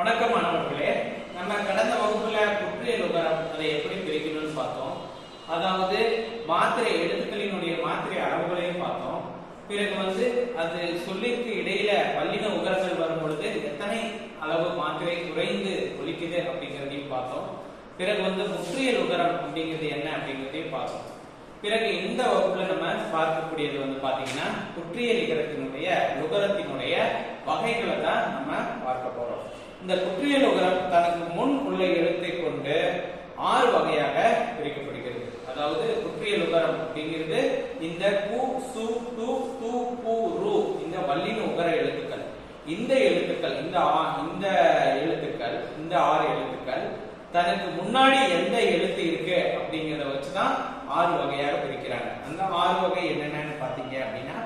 வணக்கம் மாணவர்களே. நம்ம கடந்த வகுப்புல குற்றியல் உகரம் அதை எப்படி பிரிக்கணும்னு பார்த்தோம். அதாவது மாத்திரை எழுத்துக்களினுடைய மாத்திரை அளவுகளையும் பார்த்தோம். பிறகு அது சொல்லிற்கு இடையில வல்லின உகரங்கள் வரும் பொழுது எத்தனை அளவு மாத்திரை குறைந்து ஒலிக்குது அப்படிங்கிறதையும் பார்த்தோம். பிறகு முற்றியல் உகரம் அப்படிங்கிறது என்ன அப்படிங்கிறதையும் பார்த்தோம். பிறகு இந்த வகுப்புல நம்ம பார்க்கக்கூடியது பாத்தீங்கன்னா குற்றியல் இகரத்தினுடைய உகரத்தினுடைய வகைகளை தான் நம்ம பார்க்க போறோம். இந்த குற்றியல் உகரம் தனக்கு முன் உள்ள எழுத்தை கொண்டு 6 வகையாக பிரிக்கப்படுகிறது. அதாவது குற்றியல் உகரம் அப்படிங்கிறது இந்த கு சு து து பு ரு இந்த வல்லின உகர எழுத்துக்கள். இந்த எழுத்துக்கள் இந்த 6 எழுத்துக்கள் தனக்கு முன்னாடி எந்த எழுத்து இருக்கு அப்படிங்கறத வச்சுதான் 6 வகையாக பிரிக்கிறாங்க. அந்த 6 வகை என்னென்னு பாத்தீங்க அப்படின்னா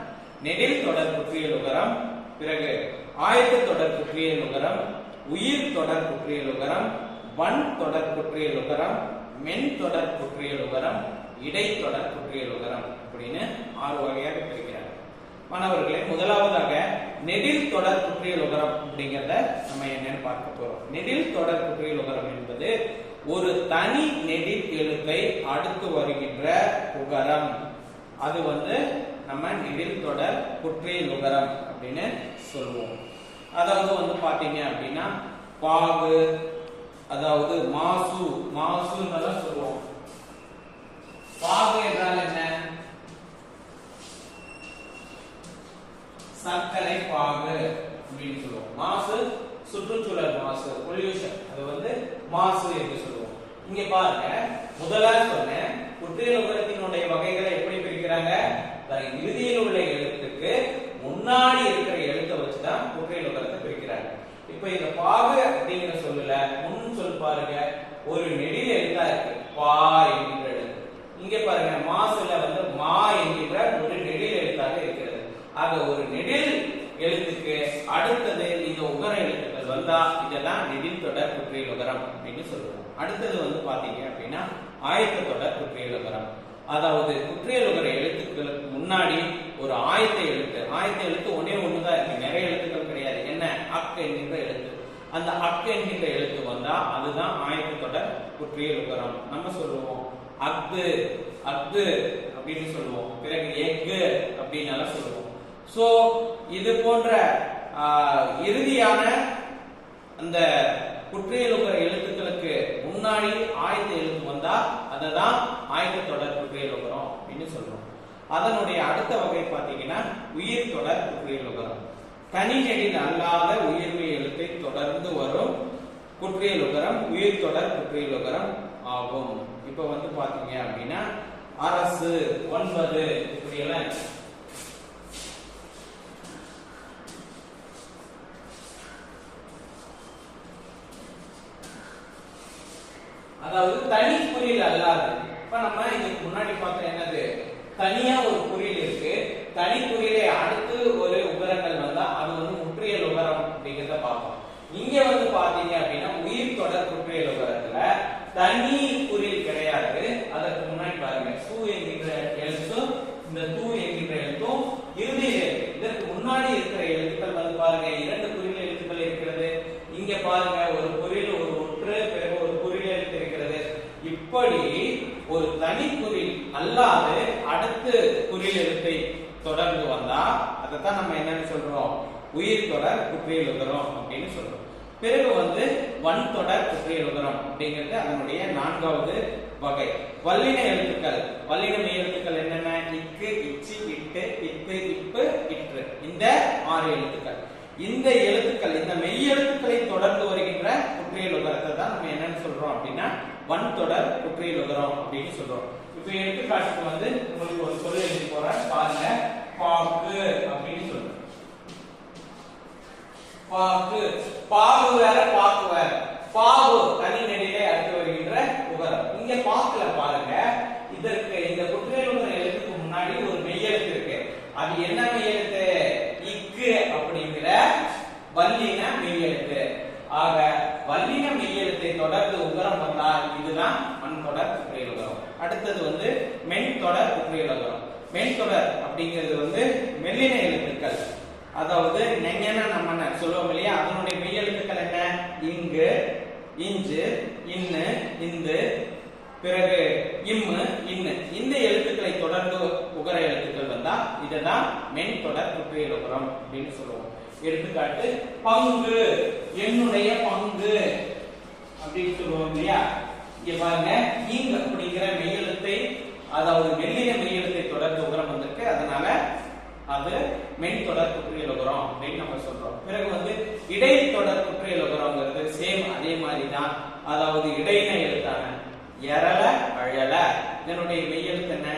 நெடில் தொடர் குற்றியல் உகரம், பிறகு ஆயத்த தொடர் குற்றியல் உகரம், உயிர் தொடர் குற்றியல் உகரம், வன் தொடர் குற்றியல் உகரம், மென் தொடர் குற்றியல் உகரம், இடைத்தொடர் குற்றியல் உகரம் அப்படின்னு 6 வகையாக பிரிக்கிறாங்க. மாணவர்களே, முதலாவதாக நெடில் தொடர் குற்றியல் உகரம் அப்படிங்கறத நம்ம என்னன்னு பார்க்க போறோம். நெடில் தொடர் குற்றியல் உகரம் என்பது ஒரு தனி நெடில் எழுத்தை அடுத்து வருகின்ற உகரம். அது நம்ம நெடில் தொடர் குற்றியல் உகரம் அப்படின்னு சொல்லுவோம். அதாவது பாத்தீங்க அப்படின்னா பாகு, அதாவது மாசு மாசுன்னு சொல்லுவோம். பாகு என்றால் என்ன? சர்க்கரை பாகு அப்படின்னு சொல்லுவோம். மாசு சுற்றுச்சூழல் மாசு, பொல்யூஷன், அது மாசு என்று சொல்லுவோம். இங்க பாருங்க, முதலாக சொன்ன குற்றியல் உகரத்தினுடைய வகைகளை எப்படி பிரிக்கிறாங்க? இறுதியில் உள்ள எழுத்துக்கு முன்னாடி இருக்கிற எழுத்தை வச்சுதான் குற்றியல் உகரத்தை பிரிக்கிறாங்க. இப்ப இந்த பாகு அப்படிங்கிற சொல்லல முன் சொல் பாருங்க, ஒரு நெடில் எழுத்தா இருக்கு, பா என்கின்ற எழுத்து. இங்க பாருங்க, மாசுல மா என்கின்ற ஒரு நெடில் எழுத்தாக இருக்கிறது. ஆக ஒரு நெடில் எழுத்துக்கு அடுத்தது இந்த உகர எழுத்துக்கள் வந்தா இதெல்லாம் நெடில் தொடர் குற்றியல் உகரம் அப்படின்னு சொல்லுவோம். அடுத்தது பாத்தீங்க அப்படின்னா ஆயத்த தொடர் குற்றியல் உகரம். அதாவது குற்றியல் உகர எழுத்துக்களுக்கு முன்னாடி ஒரு ஆயத்த எழுத்து ஒன்னே ஒண்ணுதான் இருக்கு, நிறைய எழுத்துக்கள் கிடையாது. என்ன? அக் என்கின்ற எழுத்து. அந்த அக் என்கின்ற எழுத்து வந்தா அதுதான் ஆயத்த தொடர் குற்றியல் உகரம். நம்ம சொல்லுவோம் அக்கு அக்கு அப்படின்னு சொல்லுவோம். பிறகு எக்கு அப்படின்னு சொல்லுவோம். சோ இது போன்ற இறுதியான அந்த குற்றியல் உகர எழுத்துக்களுக்கு முன்னாடி ஆயத்த எழுத்து வந்தா அததான் ஆயத்த தொடர் குற்றியல் உகரம் அப்படின்னு சொல்றோம். அதனுடைய அடுத்த வகை பாத்தீங்கன்னா உயிர் தொடர் குற்றியல் உகரம். தனி நெடில் அல்லாத உயிர்மை எழுத்தை தொடர்ந்து வரும் குற்றியல் உகரம் உயிர் தொடர் குற்றியல் உகரம் ஆகும். இப்ப பாத்தீங்க அப்படின்னா அரசு, 9 இப்படி எல்லாம். அதாவது தனி குறியல் அல்லாது. இப்ப நம்ம இதுக்கு முன்னாடி பார்த்தோம் என்னது, தனியா ஒரு குறியல் இருக்கு, தனி குறியலை அடுத்து ஒரு உகரங்கள் வந்தா அது முற்றியல் உகரம் அப்படிங்கறத பார்ப்போம். இங்க பாத்தீங்க அப்படின்னா உயிர் தொடர் குற்றியல் உகரத்துல தனி குறியல் கிடையாது. அதற்கு முன்னாடி பாருங்க, சு என்கின்ற எழுத்தும் இந்த தூ என்கின்ற எழுத்தும் இறுதியில் இருக்கு. இதற்கு முன்னாடி இருக்கிற எழுத்துக்கள் பாருங்க 2 குறியல் எழுத்துக்கள் இருக்கிறது. இங்க பாருங்க ஒரு குறியல், ஒரு ஒற்று, பிறகு ஒரு குறியல் எழுத்து இருக்கிறது. இப்படி ஒரு தனி குறில் அல்லாது அடுத்து குறியல் எழுத்தை தொடர்ந்து வந்தா அதைத்தான் நம்ம என்னன்னு சொல்றோம், உயிர் தொடர் குற்றியல் உகரம் அப்படின்னு சொல்றோம். பிறகு வன் தொடர் குற்றியல் உகரம் அப்படிங்கிறது அதனுடைய 4வது வகை. வல்லின எழுத்துக்கள், வல்லின மெய் எழுத்துக்கள் என்னென்ன? இக்கு, இச்சி, இட்டு, இத்து, இப்பு, இற்று, இந்த 6 எழுத்துக்கள். இந்த எழுத்துக்கள், இந்த மெய் எழுத்துக்களை தொடர்ந்து வருகின்ற குற்றியல் உகரத்தை தான் நம்ம என்னன்னு சொல்றோம் அப்படின்னா வன் தொடர் குற்றியல் உகரம் அப்படின்னு சொல்றோம். இப்ப எடுத்துக்காட்டுக்கு உங்களுக்கு ஒரு சொல் எழுதி போறேன் பாருங்க. பாக்கு அப்படின்னு சொல்றோம். பாக்கு, பாகு வேற பாக்கு வேற. பாகு தனி நெடிலே அடுத்து வருகின்ற உகரம். இங்க பாக்குல பாருங்க, இதற்கு இந்த குற்றியல் உகர எழுத்துக்கு முன்னாடி ஒரு மெய் எழுத்து இருக்கு. அது என்ன மெய் எழுத்து? இக்கு அப்படிங்கிற வல்லின மெய் எழுத்து. ஆக வல்லின மெய் எழுத்தை தொடர்ந்து உகரம் வந்தால் இதுதான் வன் தொடர் குற்றியல் உகரம். அடுத்தது மென் தொடர் குற்றியல் உகரம். மென் தொடர் அப்படிங்கிறது மெல்லின எழுத்துக்கள். அதாவது நெஞ்சன நம்ம சொல்லுவோம் இல்லையா, அதனுடைய மெய் எழுத்துக்கள் என்ன? இங்கு, இஞ்சு, இன்னு, இந்து, பிறகு இம்மு, இன்னு. இந்த எழுத்துக்களை தொடர்ந்து உகர எழுத்துக்கள் வந்தா இதுதான் மென் தொடர் குற்றியல் உகரம் அப்படின்னு சொல்லுவோம். எடுத்துக்காட்டு பங்கு, என்னுடைய பங்கு அப்படின்னு சொல்லுவோம் இல்லையா? இங்க பாருங்க, இங் அப்படிங்கிற மெய்யெழுத்தை, அதாவது மெல்லிய மெய்யெழுத்தை தொடர்ந்து உகரம் வந்திருக்கு. அதனால அது மென் தொடர் குற்றியல் உகரம் அப்படின்னு நம்ம சொல்றோம். பிறகு வந்து இடைத்தொடர் குற்றியல் உகரம்ங்கிறது சேம் அதே மாதிரி தான். அதாவது இடையின எழுத்தான எரல, அழல, இதனுடைய மெய்யெழுத்து என்ன?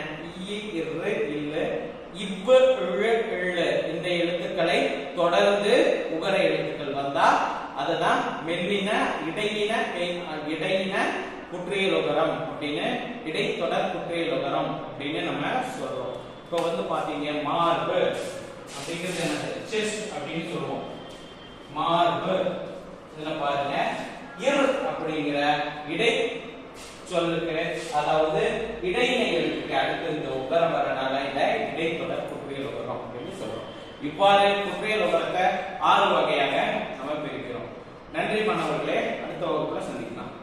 இ, இரு, இல்லு, இவ்வு, இழு, இள்ளு. இந்த எழுத்துக்களை தொடர்ந்து உகர எழுத்துக்கள் வந்தா அதுதான் மெல்லின இடையின குற்றியல் உகரம் அப்படின்னு, இடைத்தொடர் குற்றியல் உகரம் அப்படின்னு நம்ம சொல்றோம். இப்போ வந்து பாத்தீங்க, மார்பு அப்படிங்கிறது என்னது? செஸ்ட் அப்படின்னு சொல்லுவோம். மார்பு. இதுல பாருங்க, இர் அப்படிங்கிற இடை சொல்லுக்கு, அதாவது இடையின எழுத்துக்கு அடுத்து இந்த உகரம் வரனால இதை இடைத்தொடர் குற்றியல் உகரம் அப்படின்னு சொல்றோம். இவ்வாறு குற்றியல் உகரத்தை 6 வகையாக நம்ம பிரிக்கிறோம். நன்றி மாணவர்களே, அடுத்த வகுப்புல சந்திக்கலாம்.